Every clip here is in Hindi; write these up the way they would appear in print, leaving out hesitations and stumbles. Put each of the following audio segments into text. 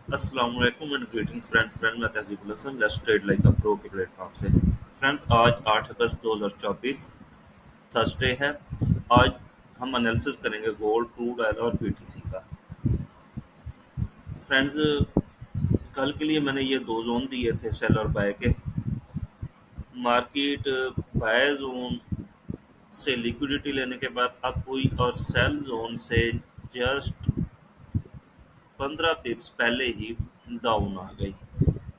अस्सलाम वालेकुम एंड ग्रीटिंग्स फ्रेंड्स मैं Tahzeeb Hasan let's trade like a pro के प्लेटफॉर्म से। फ्रेंड्स आज 8 अगस्त 2024 थर्सडे है। आज हम एनालिसिस करेंगे गोल्ड क्रूड ऑयल और बीटीसी का। फ्रेंड्स कल के लिए मैंने ये दो जोन दिए थे सेल और बाय के। मार्केट बाय जोन से लिक्विडिटी लेने के बाद अब हुई और सेल जोन से जस्ट 15 पिप्स पहले ही डाउन आ गई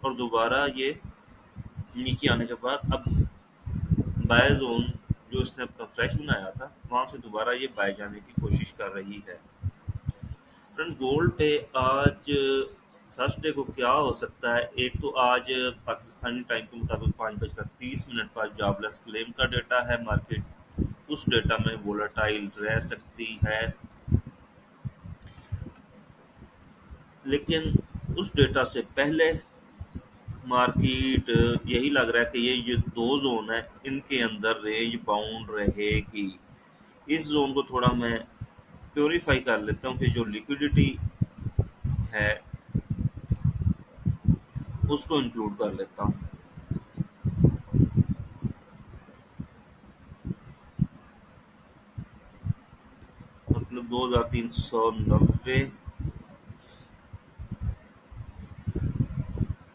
और दोबारा ये नीचे आने के बाद अब बाय जोन जो इसने अपना फ्रेश बनाया था वहां से दोबारा ये बाय जाने की कोशिश कर रही है। फ्रेंड्स गोल्ड पे आज थर्सडे को क्या हो सकता है। एक तो आज पाकिस्तानी टाइम के मुताबिक 5:30 पर जॉबलेस क्लेम का डेटा है। मार्केट उस डेटा में वोलेटाइल रह सकती है, लेकिन उस डेटा से पहले मार्केट यही लग रहा है कि ये जो दो जोन है इनके अंदर रेंज बाउंड रहेगी। इस जोन को थोड़ा मैं प्योरीफाई कर लेता हूँ कि जो लिक्विडिटी है उसको इंक्लूड कर लेता हूँ। मतलब 2390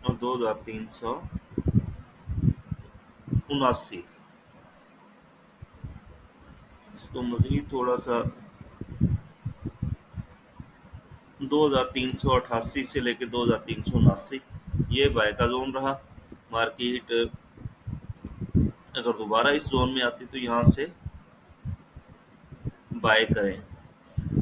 और 2379। इसको मजीद थोड़ा सा 2388 से लेकर 2379 ये बाय का जोन रहा। मार्केट अगर दोबारा इस जोन में आती तो यहाँ से बाय करें,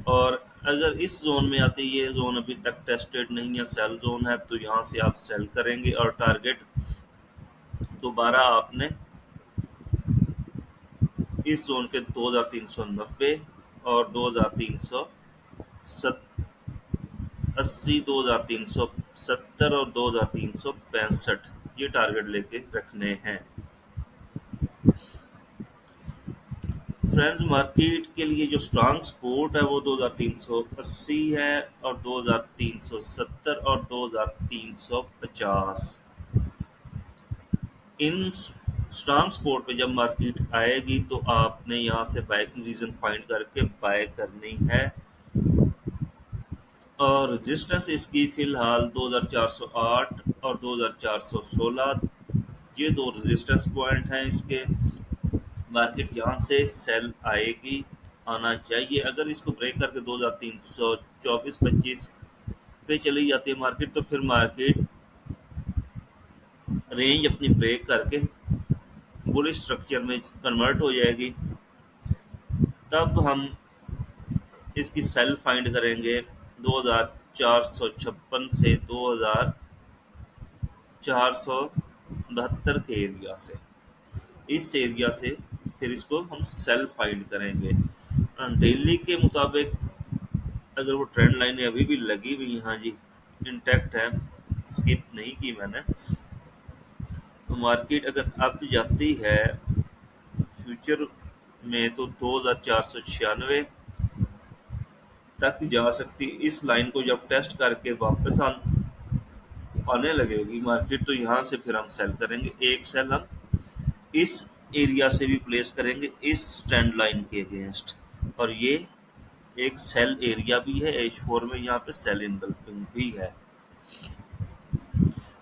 और अगर इस जोन में आती, ये जोन अभी तक टेस्टेड नहीं है, सेल जोन है, तो यहाँ से आप सेल करेंगे और टारगेट दोबारा आपने इस जोन के 2390 और 2380, 2370 और 2365 ये टारगेट लेके रखने हैं। फ्रेंड्स मार्केट के लिए जो स्ट्रांग सपोर्ट है वो 2380 है और 2370 और 2350। इन स्ट्रांग सपोर्ट पे जब मार्केट आएगी तो आपने यहाँ से बाय की रीजन फाइंड करके बाय करनी है। और रेजिस्टेंस इसकी फिलहाल 2408 और 2416 ये दो रेजिस्टेंस पॉइंट हैं इसके। मार्केट यहाँ से सेल आएगी, आना चाहिए। अगर इसको ब्रेक करके 2324-25 पे चली जाती है मार्केट तो फिर मार्केट रेंज अपनी ब्रेक करके बुलिश स्ट्रक्चर में कन्वर्ट हो जाएगी। तब हम इसकी सेल फाइंड करेंगे 2456 से 2472 के एरिया से। इस एरिया से फिर इसको हम सेल फाइंड करेंगे। डेली के मुताबिक अगर वो ट्रेंड लाइन अभी भी लगी हुई, हाँ जी इंटैक्ट है, स्किप नहीं की मैंने, तो मार्केट अगर अप जाती है फ्यूचर में तो 2496 तक जा सकती। इस लाइन को जब टेस्ट करके वापस आने लगेगी मार्केट तो यहाँ से फिर हम सेल करेंगे। एक सेल हम इस एरिया से भी प्लेस करेंगे इस ट्रेंड लाइन के अगेंस्ट, और ये एक सेल एरिया भी है H4 में, यहाँ पे सेल इनगल्फिंग भी है।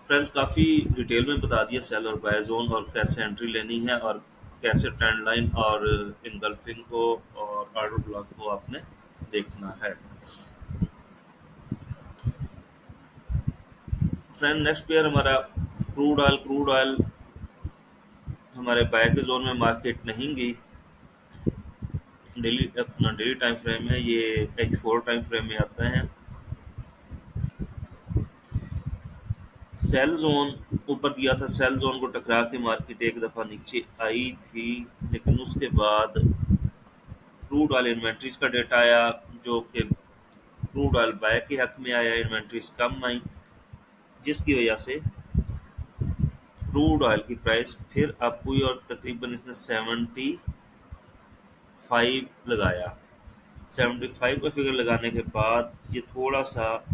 फ्रेंड्स काफ़ी डिटेल में बता दिया सेल और बाय जोन और कैसे एंट्री लेनी है और कैसे ट्रेंड लाइन और इनगल्फिंग को और ऑर्डर ब्लॉक को आपने देखना है। फ्रेंड नेक्स्ट पेयर हमारा क्रूड ऑयल हमारे बाय के जोन में मार्केट नहीं गई। डेली अपना डेली टाइम फ्रेम है, ये H4 टाइम फ्रेम में आता है। सेल जोन ऊपर दिया था, सेल जोन को टकरा के मार्केट एक दफ़ा नीचे आई थी, लेकिन उसके बाद क्रूड ऑयल इन्वेंट्रीज का डेटा आया जो कि क्रूड ऑयल बाय के हक में आया, इन्वेंट्रीज कम आई, जिसकी वजह से क्रूड ऑयल की प्राइस फिर अप हुई और तकरीबन इसने 75 लगाया। 75 का फिगर लगाने के बाद ये थोड़ा सा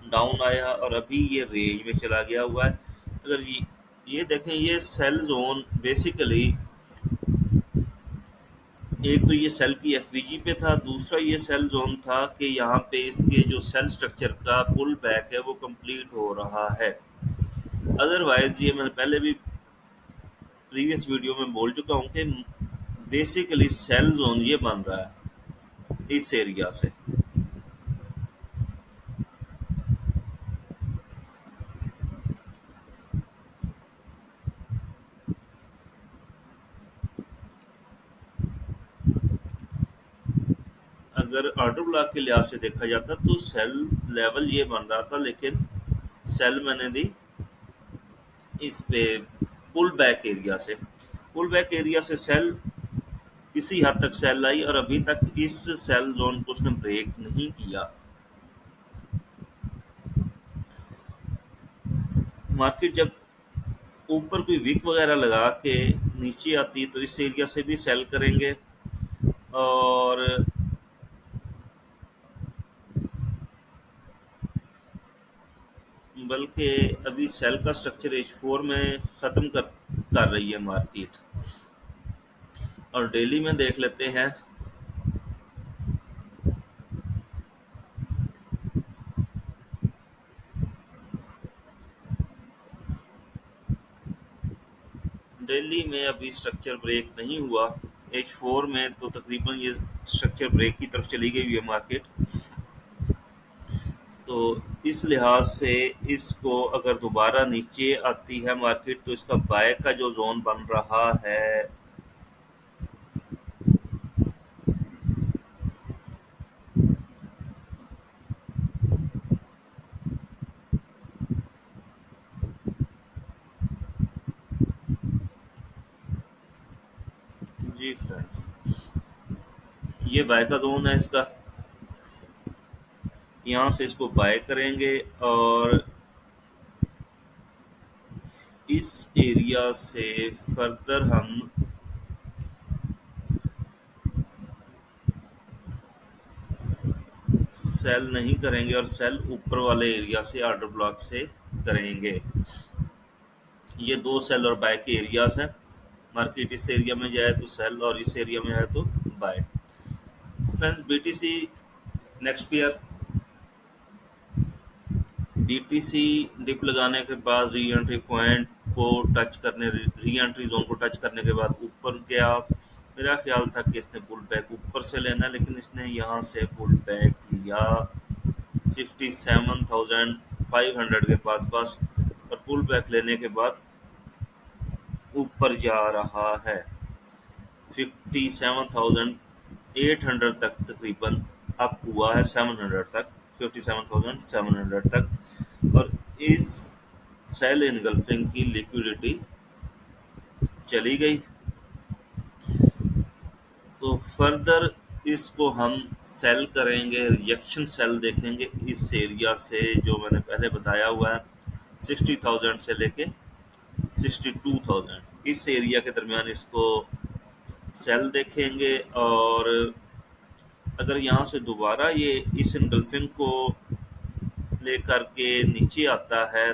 डाउन आया और अभी ये रेंज में चला गया हुआ है। अगर ये देखें, ये सेल जोन बेसिकली, एक तो ये सेल की एफवीजी पे था, दूसरा ये सेल जोन था कि यहाँ पे इसके जो सेल स्ट्रक्चर का पुल बैक है वो कंप्लीट हो रहा है। अदरवाइज ये मैंने पहले भी प्रीवियस वीडियो में बोल चुका हूँ कि बेसिकली सेल जोन ये बन रहा है इस एरिया से। अगर ऑर्डर ब्लॉक के लिहाज से देखा जाता तो सेल लेवल ये बन रहा था, लेकिन सेल मैंने दी इस पे पुल बैक एरिया से। पुल बैक एरिया से सेल किसी हद तक सेल आई और अभी तक इस सेल जोन को उसने ब्रेक नहीं किया। मार्केट जब ऊपर कोई विक वगैरह लगा के नीचे आती है तो इस एरिया से भी सेल करेंगे, और बल्कि अभी सेल का स्ट्रक्चर H4 में ख़त्म कर रही है मार्केट। और डेली में देख लेते हैं। दिल्ली में अभी स्ट्रक्चर ब्रेक नहीं हुआ। H4 में तो तकरीबन ये स्ट्रक्चर ब्रेक की तरफ चली गई हुई है मार्केट। तो इस लिहाज से इसको अगर दोबारा नीचे आती है मार्केट तो इसका बाय का जो जोन बन रहा है, जी फ्रेंड्स, ये बाय का जोन है इसका। यहाँ से इसको बाय करेंगे और इस एरिया से फर्दर हम सेल नहीं करेंगे और सेल ऊपर वाले एरिया से ऑर्डर ब्लॉक से करेंगे। ये दो सेल और बाय के एरियाज हैं। मार्केट इस एरिया में जाए तो सेल और इस एरिया में आए तो bye. Friends, BTC next pair, BTC dip लगाने के बाद री एंट्री पॉइंट को टच करने, री एंट्री जोन को टच करने के बाद ऊपर गया। मेरा ख्याल था कि इसने पुल बैक ऊपर से लेना है, लेकिन इसने यहाँ से पुल बैक लिया 57,500 के पास पास, और पुल बैक लेने के बाद ऊपर जा रहा है 57,800 तक, तकरीबन अप हुआ है 700 तक, 57,700 तक। और इस सेल इनगल्फिंग की लिक्विडिटी चली गई। तो फर्दर इसको हम सेल करेंगे, रिजेक्शन सेल देखेंगे इस एरिया से जो मैंने पहले बताया हुआ है 60,000 से लेके 62,000, इस एरिया के दरमियान इसको सेल देखेंगे। और अगर यहाँ से दोबारा ये इस इनगल्फिंग को लेकर के नीचे आता है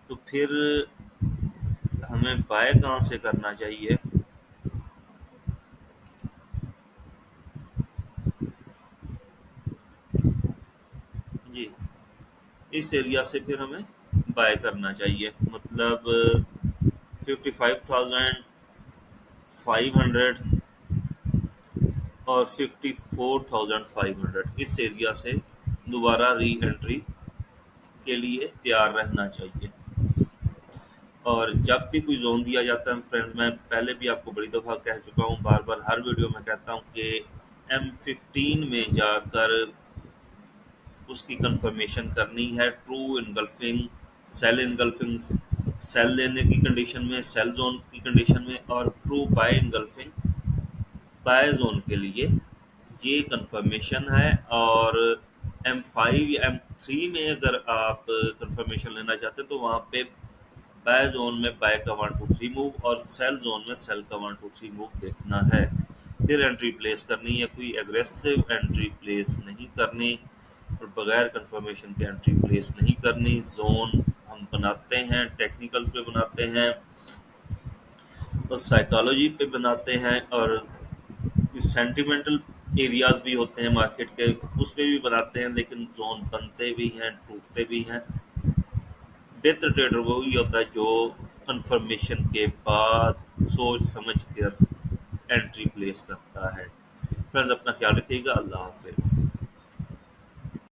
तो फिर हमें बाय कहाँ से करना चाहिए? जी, इस एरिया से फिर हमें बाय करना चाहिए, मतलब 55,500 और 54,500, इस एरिया से दोबारा री एंट्री के लिए तैयार रहना चाहिए। और जब भी कोई जोन दिया जाता है फ्रेंड्स, मैं पहले भी आपको बड़ी दफ़ा कह चुका हूँ, बार बार हर वीडियो में कहता हूँ कि M15 में जाकर उसकी कंफर्मेशन करनी है। True engulfing, sell engulfing, sell लेने की कंडीशन में, सेल जोन की कंडीशन में, और true buy engulfing buy zone के लिए ये कंफर्मेशन है। और M5 या M3 में अगर आप कंफर्मेशन लेना चाहते हैं तो वहाँ पे बाय जोन में बाय का 1 2 3 मूव और सेल जोन में सेल का 1 2 3 मूव देखना है। फिर एंट्री प्लेस करनी है, कोई एग्रेसिव एंट्री प्लेस नहीं करनी। पर बगैर कंफर्मेशन के एंट्री प्लेस नहीं करनी। जोन हम बनाते हैं, टेक्निकल्स पे बनाते हैं और साइकोलॉजी पे बनाते हैं, और सेंटिमेंटल एरियाज भी होते हैं मार्केट के, उस पे भी बनाते हैं, लेकिन जोन बनते भी हैं, टूटते भी हैं। डेथ ट्रेडर वो ही होता है जो कंफर्मेशन के बाद सोच समझ कर एंट्री प्लेस करता है। फ्रेंड्स, अपना ख्याल रखिएगा। अल्लाह हाफिज।